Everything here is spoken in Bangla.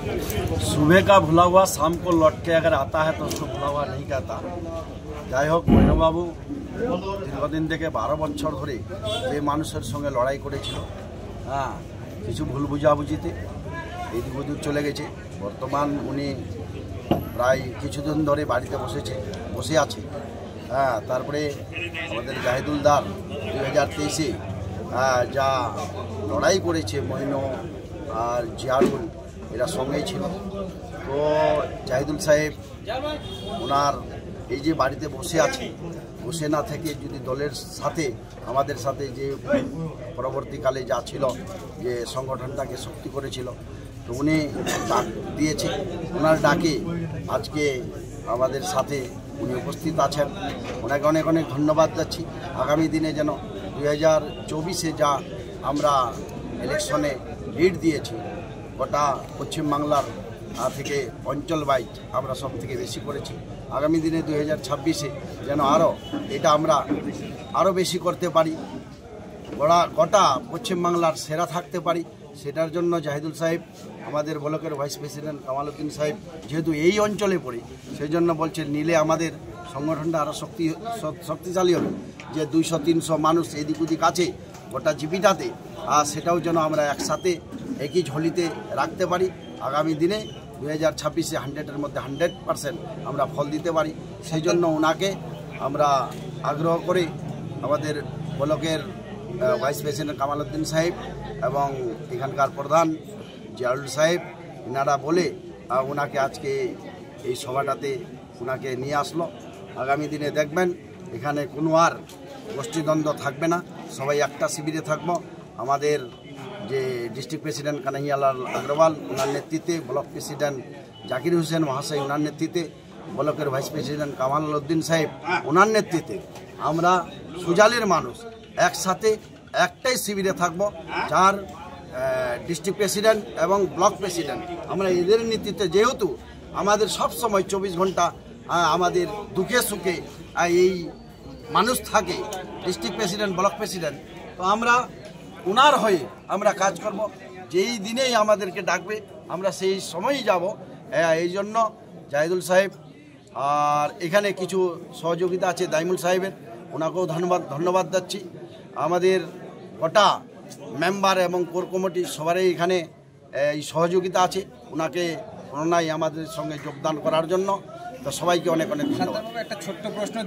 सुबह का भुला हुआ शाम को लौट के अगर आता है तो उसको भुला हुआ नहीं कहता। যাই হোক মৈনবাবু দীর্ঘদিন থেকে 12 বছর ধরে যে মানুষের সঙ্গে লড়াই করেছিল, কিছু ভুল বুঝাবুঝিতে এদিক ওদিক চলে গেছে। বর্তমান উনি প্রায় কিছুদিন ধরে বাড়িতে বসে আছে। তারপরে আমাদের জাহিদুলদার 2023-এ যা লড়াই করেছে, মৈন আর জিয়ারুল এরা সঙ্গেই ছিল। তো জাহিদুল সাহেব ওনার এই যে বাড়িতে বসে না থেকে যদি দলের সাথে আমাদের সাথে যে পরবর্তীকালে যা ছিল, যে সংগঠনটাকে শক্তি করেছিল, তো উনি ডাক দিয়েছে। ওনার ডাকে আজকে আমাদের সাথে উনি উপস্থিত আছেন। ওনাকে অনেক অনেক ধন্যবাদ যাচ্ছি। আগামী দিনে যেন 2024-এ যা আমরা ইলেকশনে লিড দিয়েছি, গোটা পশ্চিমবাংলার থেকে অঞ্চল ওয়াইজ আমরা সব থেকে বেশি করেছি। আগামী দিনে 2026-এ যেন এটা আমরা আরও বেশি করতে পারি, গোটা পশ্চিমবাংলার সেরা থাকতে পারি। সেটার জন্য জাহিদুল সাহেব, আমাদের ব্লকের ভাইস প্রেসিডেন্ট কামাল উদ্দিন সাহেব যেহেতু এই অঞ্চলে পড়ে, সেই জন্য বলছে নিলে আমাদের সংগঠনটা আরও শক্তিশালী হবে। যে 200-300 মানুষ এদিক ওদিক আছে গোটা জিপিটাতে, আর সেটাও যেন আমরা একসাথে একই ঝুলিতে রাখতে পারি। আগামী দিনে 2026-এ 100-এর মধ্যে 100% আমরা ফল দিতে পারি। সেই জন্য ওনাকে আমরা আগ্রহ করে আমাদের ব্লকের ভাইস প্রেসিডেন্ট কামাল উদ্দিন সাহেব এবং এখানকার প্রধান জিয়ারুল সাহেব এনারা বলে ওনাকে আজকে এই সভাটাতে ওনাকে নিয়ে আসলো। আগামী দিনে দেখবেন এখানে কোনো আর গোষ্ঠীদ্বন্দ্ব থাকবে না, সবাই একটা শিবিরে থাকবো। আমাদের যে ডিস্ট্রিক্ট প্রেসিডেন্ট কানাইয়ালাল আগরওয়াল ওনার নেতৃত্বে, ব্লক প্রেসিডেন্ট জাকির হোসেন মহাশয় ওনার নেতৃত্বে, ব্লকের ভাইস প্রেসিডেন্ট কামাল উদ্দিন সাহেব ওনার নেতৃত্বে আমরা সুজালের মানুষ একসাথে একটাই শিবিরে থাকব। যার ডিস্ট্রিক্ট প্রেসিডেন্ট এবং ব্লক প্রেসিডেন্ট আমরা এদের নেতৃত্বে, যেহেতু আমাদের সব সময় 24 ঘন্টা আমাদের দুঃখে সুখে এই মানুষ থাকে, ডিস্ট্রিক্ট প্রেসিডেন্ট ব্লক প্রেসিডেন্ট, তো আমরা ওনার হয়ে আমরা কাজ করব। যেই দিনেই আমাদেরকে ডাকবে আমরা সেই সময়ই যাব। এই জন্য জাহিদুল সাহেব আর এখানে কিছু সহযোগিতা আছে দাইমুল সাহেবের, ওনাকেও ধন্যবাদ দিচ্ছি। আমাদের গোটা মেম্বার এবং কোর কমিটি সবারই এখানে এই সহযোগিতা আছে ওনাকে পুনরায় আমাদের সঙ্গে যোগদান করার জন্য। তো সবাইকে অনেক অনেক ধন্যবাদ। একটা ছোট্ট প্রশ্ন,